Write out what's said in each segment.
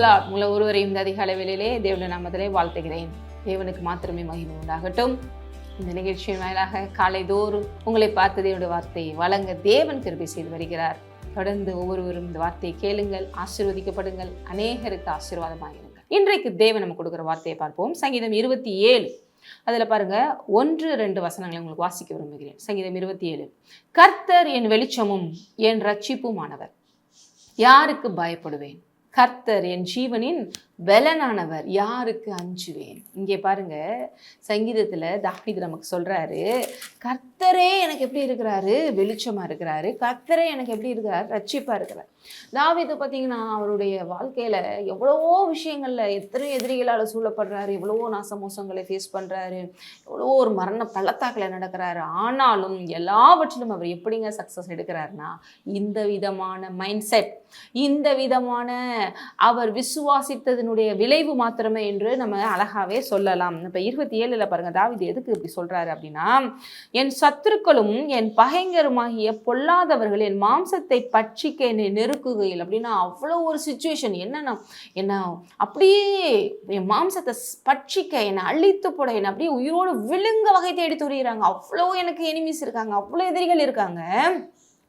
பிரைஸ்லாட் உங்களை ஒருவரையும் இந்த அதிகாலை வேளையிலே தேவனுடைய நாமத்திலே வாழ்த்துகிறேன். தேவனுக்கு மாத்திரமே மகிமை உண்டாகட்டும். இந்த நிகழ்ச்சியின் வாயிலாக காலைதோறும் உங்களை பார்த்து தேவனுடைய வார்த்தையை வழங்க தேவன் கிருபை செய்து வருகிறார். தொடர்ந்து ஒவ்வொருவரும் இந்த வார்த்தையை கேளுங்கள், ஆசீர்வதிக்கப்படுங்கள், அநேகருக்கு ஆசீர்வாதமாகிருங்கள். இன்றைக்கு தேவன் நம்ம கொடுக்குற வார்த்தையை பார்ப்போம். சங்கீதம் 27 அதில் பாருங்க 1-2 வசனங்களை உங்களுக்கு வாசிக்க விரும்புகிறேன். சங்கீதம் 27. கர்த்தர் என் வெளிச்சமும் என் ரட்சிப்புமானவர், யாருக்கு பயப்படுவேன்? கர்த்தர் என் ஜீவனின் பலனானவர், யாருக்கு அஞ்சுவேன்? இங்கே பாருங்க, சங்கீதத்தில் தாவீது நமக்கு சொல்றாரு, கர்த்தரே எனக்கு எப்படி இருக்கிறாரு? வெளிச்சமா இருக்கிறாரு. கர்த்தரே எனக்கு எப்படி இருக்கிறாரு? ரட்சிப்பா இருக்கிறார். தாவீது பார்த்தீங்கன்னா அவருடைய வாழ்க்கையில எவ்வளவோ விஷயங்கள்ல எத்தனை எதிரிகளால் சூழப்படுறாரு, எவ்வளவோ நாசமோசங்களை ஃபேஸ் பண்றாரு, எவ்வளவோ ஒரு மரண பள்ளத்தாக்கில் நடக்கிறாரு. ஆனாலும் எல்லாவற்றிலும் அவர் எப்படிங்க சக்சஸ் எடுக்கிறாருன்னா, இந்த விதமான மைண்ட் செட், இந்த விதமான அவர் விசுவாசித்ததனுடைய விளைவு மாத்திரமே என்று நம்ம அழகாவே சொல்லலாம். இப்போ 27 பாருங்க, தாவீது எதுக்கு இப்படி சொல்றாரு அப்படின்னா, என் சத்துருக்களும் என் பகைஞருமாகிய பொல்லாதவர்கள் என் மாம்சத்தை பட்சிக்க என்னை நெருக்குகையில் அப்படின்னா, அவ்வளோ ஒரு சுச்சுவேஷன். என்ன அப்படியே என் மாம்சத்தை பட்சிக்க, என்னை அழித்து போட, என்னை அப்படியே உயிரோடு விழுங்க வகை தேடி துரிகிறாங்க. அவ்வளோ எனக்கு எனிமீஸ் இருக்காங்க, அவ்வளோ எதிரிகள் இருக்காங்க.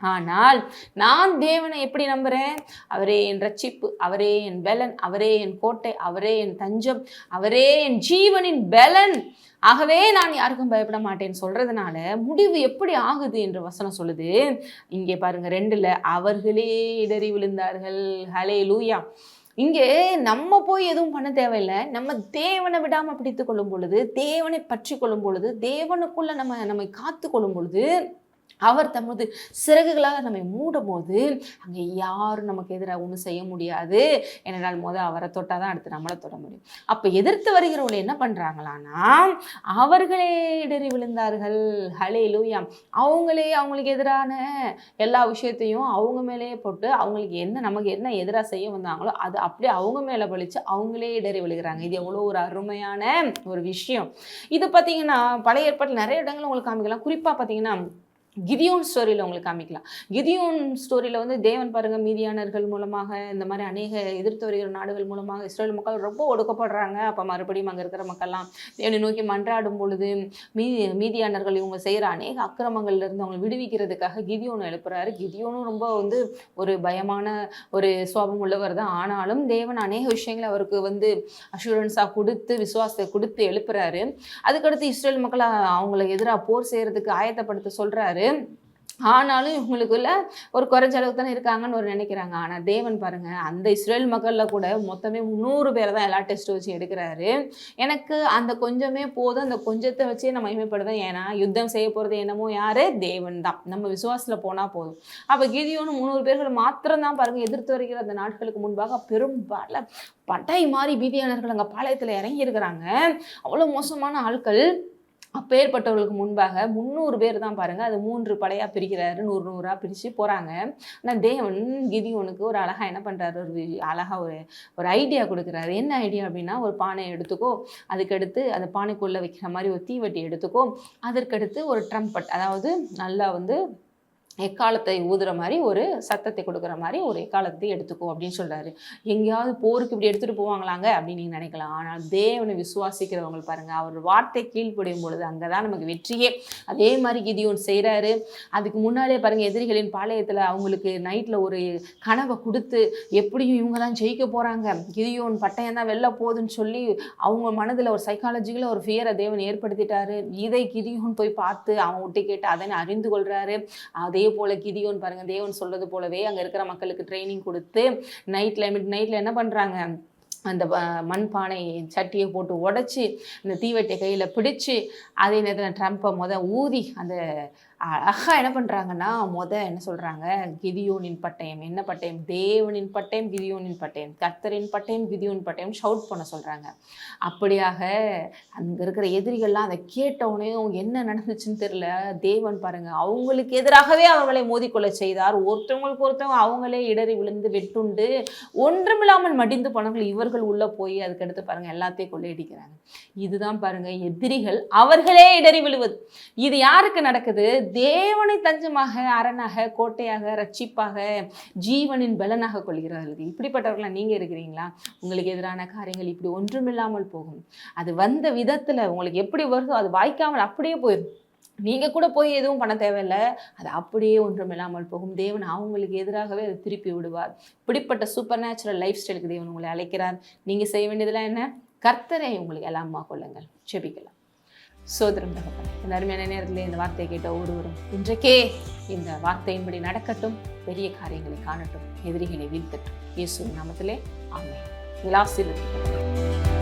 ஆனால் நான் தேவனை எப்படி நம்புகிறேன்? அவரே என் ரட்சிப்பு, அவரே என் பலன், அவரே என் கோட்டை, அவரே என் தஞ்சம், அவரே என் ஜீவனின் பலன். ஆகவே நான் யாருக்கும் பயப்பட மாட்டேன்னு சொல்றதுனால முடிவு எப்படி ஆகுது என்று வசனம் சொல்லுது. இங்கே பாருங்க 2 அவர்களே இடறி விழுந்தார்கள். ஹல்லேலூயா. இங்கே நம்ம போய் எதுவும் பண்ண தேவையில்லை. நம்ம தேவனை விடாமல் பிடித்து கொள்ளும் பொழுது, தேவனை பற்றி கொள்ளும் பொழுது, தேவனுக்குள்ள நம்மை காத்து கொள்ளும் பொழுது, அவர் தமது சிறகுகளாக நம்மை மூடும் போது அங்கே யாரும் நமக்கு எதிராக ஒன்றும் செய்ய முடியாது. ஏனென்றால் அவரை தொட்டால் தான் அடுத்து நம்மளை தொட முடியும். அப்போ எதிர்த்து வருகிறவங்களை என்ன பண்ணுறாங்களான்னா, அவர்களே இடறி விழுந்தார்கள். ஹல்லேலூயா. அவங்களுக்கு எதிரான எல்லா விஷயத்தையும் அவங்க மேலேயே போட்டு, அவங்களுக்கு நமக்கு என்ன எதிராக செய்ய வந்தாங்களோ அது அப்படியே அவங்க மேலே பழிச்சு அவங்களே இடறி விழுகிறாங்க. இது எவ்வளோ ஒரு அருமையான ஒரு விஷயம். இது பார்த்தீங்கன்னா பழைய ஏற்பாட்டில் நிறைய இடங்கள் உங்களுக்கு காமிக்கலாம். குறிப்பாக பார்த்தீங்கன்னா கிதியோன் ஸ்டோரியில் உங்களுக்கு காமிக்கலாம். கிதியோன் ஸ்டோரியில் தேவன் பாருங்க, மீதியானர்கள் மூலமாக இந்த மாதிரி அநேக எதிர்த்து வருகிற நாடுகள் மூலமாக இஸ்ரேல் மக்கள் ரொம்ப ஒடுக்கப்படுறாங்க. அப்போ மறுபடியும் அங்கே இருக்கிற மக்கள்லாம் தேவனை நோக்கி மன்றாடும் பொழுது மீதியானர்கள் இவங்க செய்கிற அநேக அக்கிரமங்கள்லேருந்து அவங்க விடுவிக்கிறதுக்காக கிதியோன் எழுப்புறாரு. கிதியோனும் ரொம்ப ஒரு பயமான ஒரு சுவாபம் உள்ளவர் தான். ஆனாலும் தேவன் அநேக விஷயங்களை அவருக்கு அஷூரன்ஸாக கொடுத்து, விசுவாசத்தை கொடுத்து எழுப்புறாரு. அதுக்கடுத்து இஸ்ரேல் மக்களை அவங்களை எதிராக போர் செய்கிறதுக்கு ஆயத்தப்படுத்த சொல்கிறாரு. ஆனாலும் இவங்களுக்குள்ள ஒரு குறைஞ்ச அளவுக்கு தானே இருக்காங்கன்னு நினைக்கிறாங்க. ஆனால் தேவன் பாருங்க, அந்த இஸ்ரேல் மக்களில் கூட மொத்தமே 300 பேரை தான் எல்லா டெஸ்ட் வச்சு எடுக்கிறாரு. எனக்கு அந்த கொஞ்சமே போதும், அந்த கொஞ்சத்தை வச்சே நான் மகிமைப்படுவேன். ஏன்னா யுத்தம் செய்ய போகிறது என்னமோ யாரு? தேவன் தான். நம்ம விசுவாசத்தில் போனால் போதும். அப்போ கிதியோனும் 300 பேர்கள் மாத்திரம்தான் பாருங்க எதிர்த்து வருகிற அந்த நாட்களுக்கு முன்பாக பெரும் படை மாறி மீதியானர்கள் அங்கே பாளையத்தில் இறங்கி இருக்கிறாங்க. அவ்வளோ மோசமான ஆட்கள். அப்பேற்பட்டவர்களுக்கு முன்பாக 300 பேர் தான் பாருங்க, அது 3 படையாக பிரிக்கிறாரு. 100 பிரித்து போகிறாங்க. ஆனால் தேவன் கிதியோனுக்கு ஒரு அழகாக என்ன பண்ணுறாரு? அழகாக ஒரு ஐடியா கொடுக்குறாரு. என்ன ஐடியா அப்படின்னா, ஒரு பானை எடுத்துக்கோ, அதுக்கடுத்து அந்த பானைக்குள்ளே வைக்கிற மாதிரி ஒரு தீவட்டி எடுத்துக்கோ, அதற்கடுத்து ஒரு ட்ரம்பட், அதாவது நல்லா எக்காலத்தை ஊதுற மாதிரி ஒரு சத்தத்தை கொடுக்குற மாதிரி ஒரு எக்காலத்தை எடுத்துக்கோ அப்படின்னு சொல்கிறாரு. எங்கேயாவது போருக்கு இப்படி எடுத்துகிட்டு போவாங்களாங்க அப்படின்னு நீங்கள் நினைக்கலாம். ஆனால் தேவனை விசுவாசிக்கிறவங்க பாருங்கள், அவர் வார்த்தை கீழ்ப்படியும் பொழுது அங்கே தான் நமக்கு வெற்றியே. அதே மாதிரி கிதியோன் செய்கிறாரு. அதுக்கு முன்னாலே பாருங்கள், எதிரிகளின் பாளையத்தில் அவங்களுக்கு நைட்டில் ஒரு கனவை கொடுத்து, எப்படியும் இவங்க தான் ஜெயிக்க போகிறாங்க, கிதியோன் பட்டயம் தான் வெளில போகுதுன்னு சொல்லி அவங்க மனதில் ஒரு சைக்காலஜிக்கலாக ஒரு ஃபியரை தேவன் ஏற்படுத்திட்டாரு. இதை கிதியோன் போய் பார்த்து அவன் விட்டு கேட்டு அதனை அறிந்து கொள்கிறாரு. அதே போல கிதியோன் பாருங்க, தேவன் சொல்றது போலவே அங்க இருக்கிற மக்களுக்கு ட்ரைனிங் கொடுத்து மிட் நைட்ல என்ன பண்றாங்க, அந்த மண்பானை சட்டியை போட்டு உடைச்சி அந்த தீவெட்டை கையில் பிடிச்சி, அதே நேரத்தில் ட்ரம்பை ஊதி அந்த அழகாக என்ன பண்ணுறாங்கன்னா, என்ன சொல்கிறாங்க, கிதியோனின் பட்டயம். என்ன பட்டயம்? தேவனின் பட்டயம், கிதியோனின் பட்டயம், கர்த்தரின் பட்டயம், கிதியோன் பட்டயம் ஷவுட் பண்ண சொல்கிறாங்க. அப்படியாக அங்கே இருக்கிற எதிரிகள்லாம் அதை கேட்டவுடனே என்ன நடந்துச்சுன்னு தெரியல. தேவன் பாருங்கள், அவங்களுக்கு எதிராகவே அவர்களை மோதிக்கொள்ள செய்தார். ஒருத்தவங்களுக்கு ஒருத்தவங்க அவங்களே இடறி விழுந்து வெட்டுண்டு ஒன்றுமில்லாமல் மடிந்து போனவர்கள் இவர்கள் உள்ளே போய் அதுக்கடுத்து பாருங்கள் எல்லாத்தையும் கொள்ளையடிக்கிறாங்க. இதுதான் பாருங்கள் எதிரிகள் அவர்களே இடறி விழுவது. இது யாருக்கு நடக்குது? தேவனை தஞ்சமாக, அரணாக, கோட்டையாக, ரட்சிப்பாக, ஜீவனின் பலனாக கொள்கிறார்கள். இப்படிப்பட்டவர்களாக நீங்கள் இருக்கிறீங்களா? உங்களுக்கு எதிரான காரியங்கள் இப்படி ஒன்றுமில்லாமல் போகும். அது வந்த விதத்தில் உங்களுக்கு எப்படி வருதோ அது வாய்க்காமல் அப்படியே போயிடும். நீங்கள் கூட போய் எதுவும் பண்ண தேவையில்லை, அது அப்படியே ஒன்றுமில்லாமல் போகும். தேவன் அவங்களுக்கு எதிராகவே அதை திருப்பி விடுவார். இப்படிப்பட்ட சூப்பர் நேச்சுரல் லைஃப் ஸ்டைலுக்கு தேவன் உங்களை அழைக்கிறார். நீங்கள் செய்ய வேண்டியதெல்லாம் என்ன? கர்த்தரை உங்களுக்கு எல்லாமா கொள்ளுங்கள். செபிக்கலாம். சோதரம் தகப்பனே, இந்த அருமையான நேரத்தில் இந்த வார்த்தையை கேட்ட ஒருவரும் இன்றைக்கே இந்த வார்த்தையின்படி நடக்கட்டும், பெரிய காரியங்களை காணட்டும், எதிரிகளை வீழ்த்தட்டும். இயேசுவின் நாமத்திலே ஆமென். ஆசீர்வதிக்கப்பட்டது.